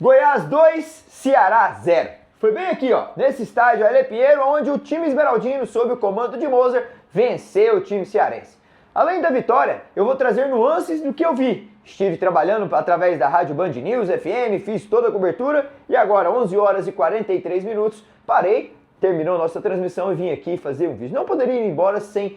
Goiás 2, Ceará 0. Foi bem aqui, ó, nesse estádio Ailê Pinheiro, onde o time esmeraldino, sob o comando de Moser, venceu o time cearense. Além da vitória, eu vou trazer nuances do que eu vi. Estive trabalhando através da Rádio Band News FM, fiz toda a cobertura e agora, 11 horas e 43 minutos, parei, terminou nossa transmissão e vim aqui fazer um vídeo. Não poderia ir embora sem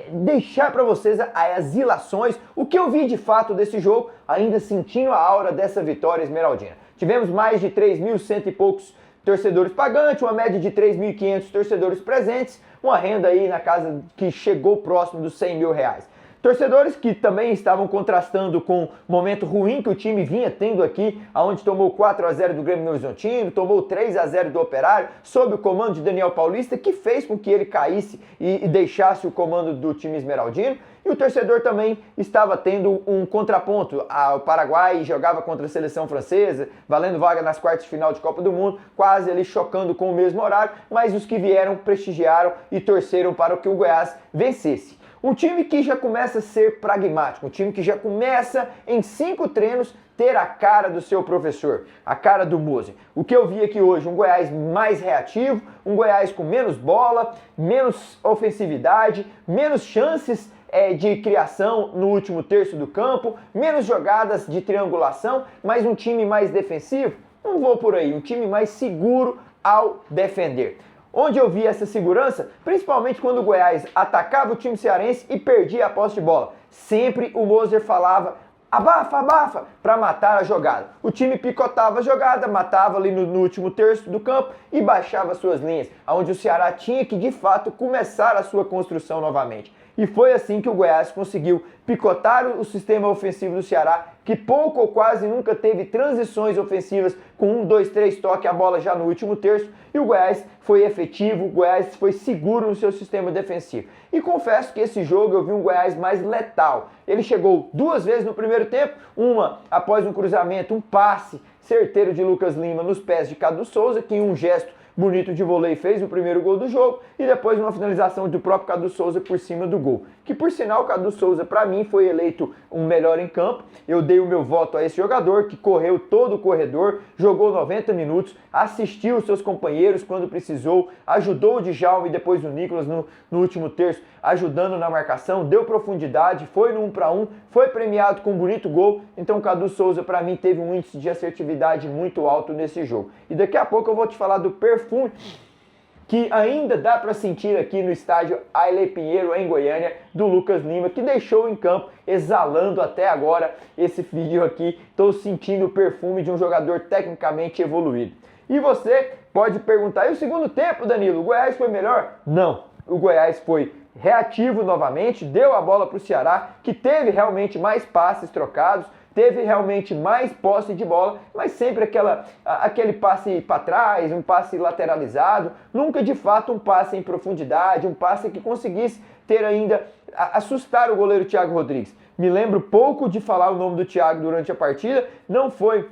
deixar para vocês as ilações, o que eu vi de fato desse jogo, ainda sentindo a aura dessa vitória esmeraldina. Tivemos mais de 3.100 e poucos torcedores pagantes, uma média de 3.500 torcedores presentes, uma renda aí na casa que chegou próximo dos 100 mil reais. Torcedores que também estavam contrastando com o momento ruim que o time vinha tendo aqui, onde tomou 4-0 do Grêmio Horizontino, tomou 3-0 do Operário, sob o comando de Daniel Paulista, que fez com que ele caísse e deixasse o comando do time esmeraldino. E o torcedor também estava tendo um contraponto. O Paraguai jogava contra a seleção francesa, valendo vaga nas quartas de final de Copa do Mundo, quase ali chocando com o mesmo horário, mas os que vieram prestigiaram e torceram para que o Goiás vencesse. Um time que já começa a ser pragmático, um time que já começa em 5 treinos ter a cara do seu professor, a cara do Moser. O que eu vi aqui hoje, um Goiás mais reativo, um Goiás com menos bola, menos ofensividade, menos chances de criação no último terço do campo, menos jogadas de triangulação, mas um time mais defensivo? Não vou por aí, um time mais seguro ao defender. Onde eu vi essa segurança? Principalmente quando o Goiás atacava o time cearense e perdia a posse de bola. Sempre o Moser falava, abafa, abafa, para matar a jogada. O time picotava a jogada, matava ali no último terço do campo e baixava suas linhas, onde o Ceará tinha que de fato começar a sua construção novamente. E foi assim que o Goiás conseguiu picotar o sistema ofensivo do Ceará, que pouco ou quase nunca teve transições ofensivas com 1, 2, 3 toque a bola já no último terço, e o Goiás foi efetivo, o Goiás foi seguro no seu sistema defensivo. E confesso que esse jogo eu vi um Goiás mais letal. Ele chegou 2 vezes no primeiro tempo, uma após um cruzamento, um passe certeiro de Lucas Lima nos pés de Cadu Souza, que em um gesto bonito de vôlei fez o primeiro gol do jogo, e depois uma finalização do próprio Cadu Souza por cima do gol. Que por sinal o Cadu Souza para mim foi eleito um melhor em campo. Eu dei o meu voto a esse jogador que correu todo o corredor, jogou 90 minutos, assistiu os seus companheiros quando precisou, ajudou o Djalma e depois o Nicolas no último terço, ajudando na marcação, deu profundidade, foi no 1 para 1, foi premiado com um bonito gol. Então o Cadu Souza para mim teve um índice de assertividade muito alto nesse jogo. E daqui a pouco eu vou te falar do perfume que ainda dá para sentir aqui no estádio Ailê Pinheiro, em Goiânia, do Lucas Lima, que deixou em campo, exalando até agora esse vídeo aqui. Estou sentindo o perfume de um jogador tecnicamente evoluído. E você pode perguntar, e o segundo tempo, Danilo, o Goiás foi melhor? Não, o Goiás foi reativo novamente, deu a bola para o Ceará, que teve realmente mais passes trocados, teve realmente mais posse de bola, mas sempre aquele passe para trás, um passe lateralizado, nunca de fato um passe em profundidade, um passe que conseguisse ter ainda, assustar o goleiro Thiago Rodrigues. Me lembro pouco de falar o nome do Thiago durante a partida, não foi...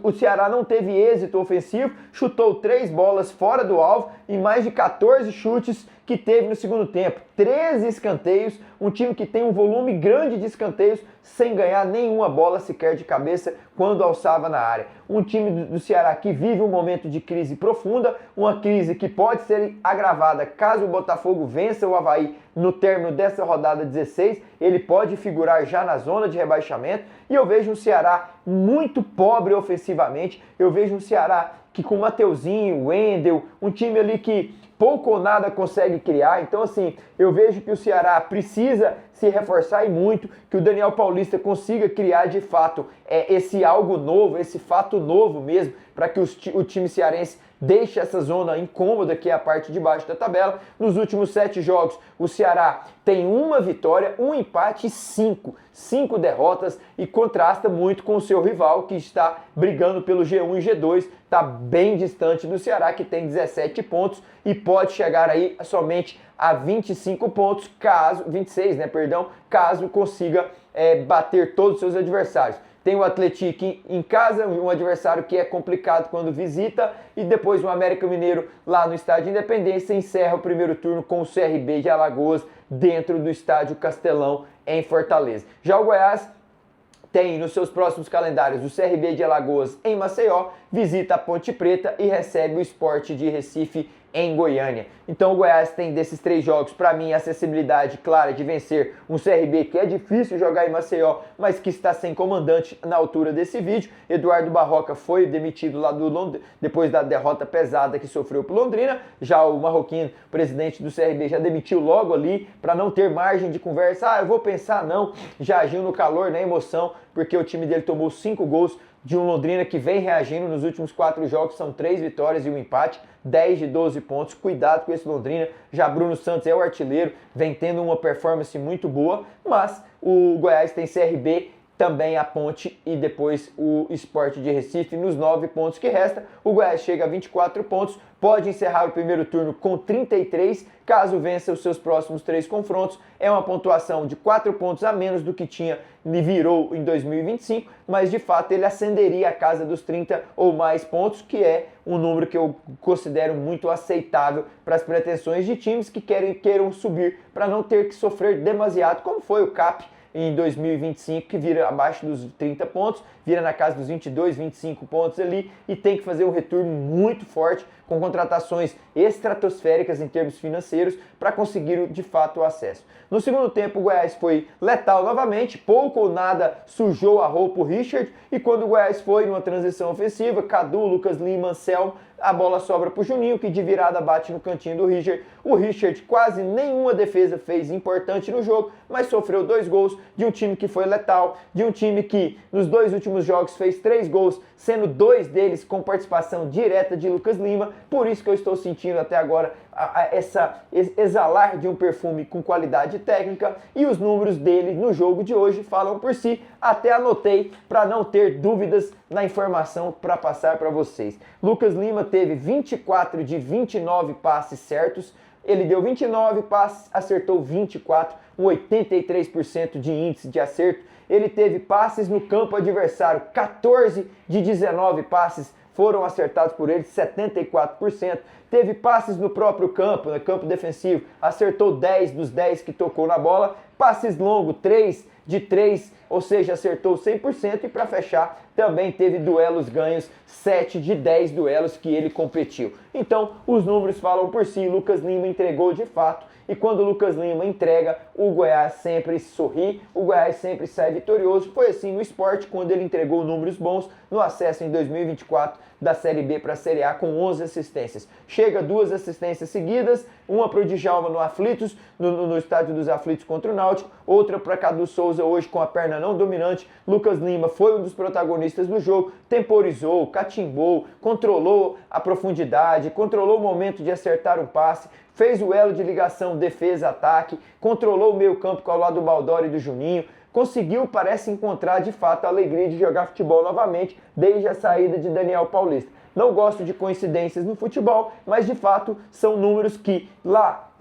O Ceará não teve êxito ofensivo, chutou 3 bolas fora do alvo e mais de 14 chutes que teve no segundo tempo. 13 escanteios, um time que tem um volume grande de escanteios sem ganhar nenhuma bola sequer de cabeça quando alçava na área. Um time do Ceará que vive um momento de crise profunda, uma crise que pode ser agravada caso o Botafogo vença o Avaí no término dessa rodada 16, ele pode figurar já na zona de rebaixamento, e eu vejo um Ceará muito pobre ofensivamente, eu vejo um Ceará que com o Mateuzinho, o Wendel, um time ali que pouco ou nada consegue criar. Então assim, eu vejo que o Ceará precisa se reforçar e muito, que o Daniel Paulista consiga criar de fato esse algo novo, esse fato novo mesmo, para que o time cearense deixe essa zona incômoda que é a parte de baixo da tabela. Nos últimos 7 jogos, o Ceará tem 1 vitória, 1 empate e 5 derrotas, e contrasta muito com o seu rival que está brigando pelo G1 e G2, está bem distante do Ceará, que tem 17 pontos e pode chegar aí somente a 25 pontos, 26, caso consiga bater todos os seus adversários. Tem o Atlético em casa, um adversário que é complicado quando visita, e depois o América Mineiro lá no Estádio Independência encerra o primeiro turno com o CRB de Alagoas dentro do Estádio Castelão em Fortaleza. Já o Goiás tem nos seus próximos calendários o CRB de Alagoas em Maceió, visita a Ponte Preta e recebe o Sport de Recife em Goiânia. Então o Goiás tem desses 3 jogos, para mim, a acessibilidade clara de vencer um CRB que é difícil jogar em Maceió, mas que está sem comandante na altura desse vídeo. Eduardo Barroca foi demitido lá do Londrina, depois da derrota pesada que sofreu por Londrina. Já o marroquino, presidente do CRB, já demitiu logo ali, para não ter margem de conversa. Eu vou pensar não, já agiu no calor, na emoção, porque o time dele tomou 5 gols de um Londrina que vem reagindo nos últimos 4 jogos, são 3 vitórias e um empate, 10 de 12 pontos, cuidado com esse Londrina. Já Bruno Santos é o artilheiro, vem tendo uma performance muito boa, mas o Goiás tem CRB, também a Ponte e depois o Sport de Recife nos 9 pontos que resta. O Goiás chega a 24 pontos, pode encerrar o primeiro turno com 33, caso vença os seus próximos 3 confrontos. É uma pontuação de 4 pontos a menos do que tinha e virou em 2025, mas de fato ele ascenderia a casa dos 30 ou mais pontos, que é um número que eu considero muito aceitável para as pretensões de times que queiram subir, para não ter que sofrer demasiado, como foi o CAP em 2025, que vira abaixo dos 30 pontos, vira na casa dos 22, 25 pontos ali e tem que fazer um retorno muito forte, com contratações estratosféricas em termos financeiros, para conseguir de fato o acesso. No segundo tempo, o Goiás foi letal novamente, pouco ou nada sujou a roupa o Richard, e quando o Goiás foi numa transição ofensiva, Cadu, Lucas Lima, Anselmo, a bola sobra para o Juninho, que de virada bate no cantinho do Richard. O Richard quase nenhuma defesa fez importante no jogo, mas sofreu 2 gols de um time que foi letal, de um time que nos 2 últimos jogos fez 3 gols, sendo 2 deles com participação direta de Lucas Lima. Por isso que eu estou sentindo até agora essa exalar de um perfume com qualidade técnica, e os números dele no jogo de hoje falam por si. Até anotei para não ter dúvidas na informação para passar para vocês. Lucas Lima teve 24 de 29 passes certos, ele deu 29 passes, acertou 24, um 83% de índice de acerto. Ele teve passes no campo adversário, 14 de 19 passes foram acertados por ele, 74%. Teve passes no próprio campo, no campo defensivo, acertou 10 dos 10 que tocou na bola. Passes longos, 3 de 3, ou seja, acertou 100%. E para fechar, também teve duelos ganhos, 7 de 10 duelos que ele competiu. Então, os números falam por si. Lucas Lima entregou de fato, e quando o Lucas Lima entrega, o Goiás sempre sorri, o Goiás sempre sai vitorioso. Foi assim no Sport, quando ele entregou números bons no acesso em 2024 da Série B para a Série A, com 11 assistências. Chega 2 assistências seguidas, uma para o Djalma no Aflitos, no estádio dos Aflitos contra o Náutico, outra para Cadu Souza hoje com a perna não dominante. Lucas Lima foi um dos protagonistas do jogo, temporizou, catimbou, controlou a profundidade, controlou o momento de acertar um passe, fez o elo de ligação defesa-ataque, controlou o meio campo com o lado do Baldori e do Juninho, conseguiu, parece, encontrar de fato a alegria de jogar futebol novamente desde a saída de Daniel Paulista. Não gosto de coincidências no futebol, mas de fato são números que lá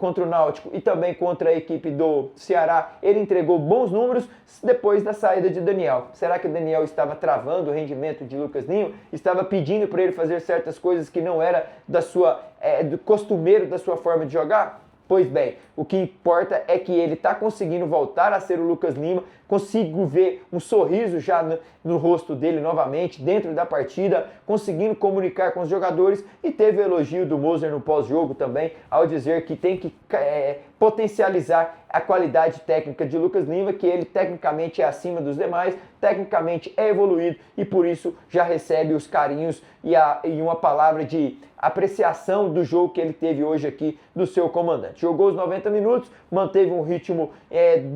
contra o Náutico e também contra a equipe do Ceará, ele entregou bons números depois da saída de Daniel. Será que o Daniel estava travando o rendimento de Lucas Lima? Estava pedindo para ele fazer certas coisas que não era do costumeiro da sua forma de jogar? Pois bem, o que importa é que ele está conseguindo voltar a ser o Lucas Lima, consigo ver um sorriso já no rosto dele novamente, dentro da partida, conseguindo comunicar com os jogadores, e teve o elogio do Moser no pós-jogo também, ao dizer que tem que potencializar a qualidade técnica de Lucas Lima, que ele tecnicamente é acima dos demais, tecnicamente é evoluído e por isso já recebe os carinhos e uma palavra de apreciação do jogo que ele teve hoje aqui do seu comandante. Jogou os 90 minutos, manteve um ritmo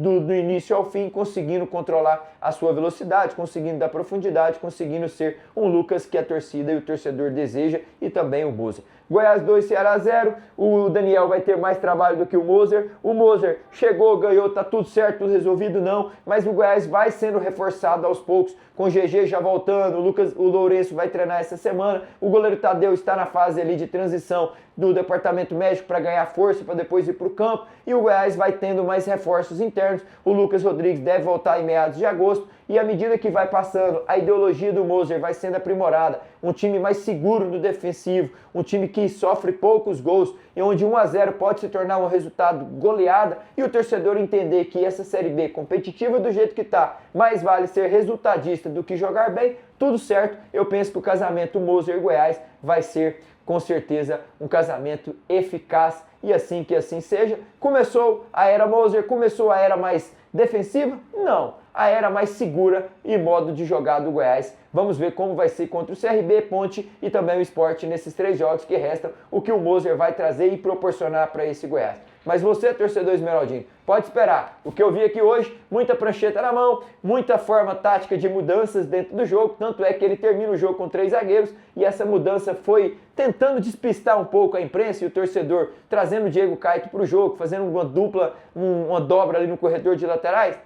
do início ao fim, conseguindo controlar a sua velocidade, conseguindo dar profundidade, conseguindo ser um Lucas que a torcida e o torcedor deseja, e também o Moser. Goiás 2, Ceará 0, o Daniel vai ter mais trabalho do que o Moser chegou, ganhou, tá tudo certo, tudo resolvido não, mas o Goiás vai sendo reforçado aos poucos, com o GG já voltando, o Lourenço vai treinar essa semana, o goleiro Tadeu está na fase ali de transição do departamento médico para ganhar força, para depois ir para o campo, e o Goiás vai tendo mais reforços internos. O Lucas Rodrigues deve voltar em meados de agosto, e à medida que vai passando, a ideologia do Moser vai sendo aprimorada, um time mais seguro no defensivo, um time que sofre poucos gols e onde 1-0 pode se tornar um resultado goleada e o torcedor entender que essa Série B competitiva do jeito que está, mais vale ser resultadista do que jogar bem, tudo certo. Eu penso que o casamento Moser e Goiás vai ser com certeza um casamento eficaz e assim que assim seja. Começou a era Moser, começou a era mais defensiva? Não, a era mais segura e modo de jogar do Goiás. Vamos ver como vai ser contra o CRB, Ponte e também o Sport nesses 3 jogos que restam, o que o Moser vai trazer e proporcionar para esse Goiás. Mas você, torcedor esmeraldino, pode esperar. O que eu vi aqui hoje, muita prancheta na mão, muita forma tática de mudanças dentro do jogo, tanto é que ele termina o jogo com 3 zagueiros e essa mudança foi tentando despistar um pouco a imprensa e o torcedor, trazendo o Diego Caetano para o jogo, fazendo uma dupla, uma dobra ali no corredor de laterais.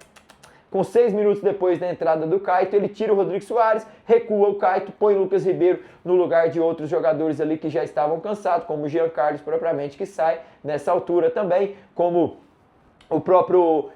Com 6 minutos depois da entrada do Caetano, ele tira o Rodrigo Soares, recua o Caetano, põe o Lucas Ribeiro no lugar de outros jogadores ali que já estavam cansados, como o Jean Carlos propriamente, que sai nessa altura também, como o próprio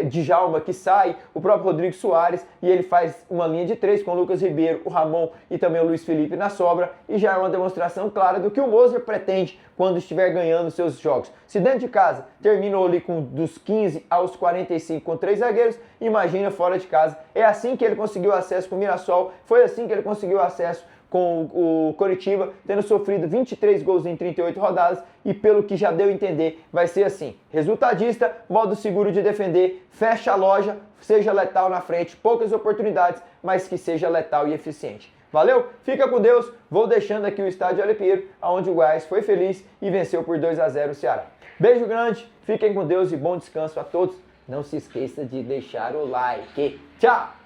Djalma que sai, o próprio Rodrigo Soares, e ele faz uma linha de 3 com o Lucas Ribeiro, o Ramon e também o Luiz Felipe na sobra, e já é uma demonstração clara do que o Moser pretende quando estiver ganhando seus jogos. Se dentro de casa terminou ali com dos 15 aos 45 com 3 zagueiros, imagina fora de casa. É assim que ele conseguiu acesso com o Mirassol, foi assim que ele conseguiu acesso com o Coritiba, tendo sofrido 23 gols em 38 rodadas, e pelo que já deu a entender, vai ser assim: resultadista, modo seguro de defender, fecha a loja, seja letal na frente, poucas oportunidades, mas que seja letal e eficiente. Valeu? Fica com Deus, vou deixando aqui o estádio Ale Pinheiro, onde o Goiás foi feliz e venceu por 2-0 o Ceará. Beijo grande, fiquem com Deus e bom descanso a todos. Não se esqueça de deixar o like. Tchau!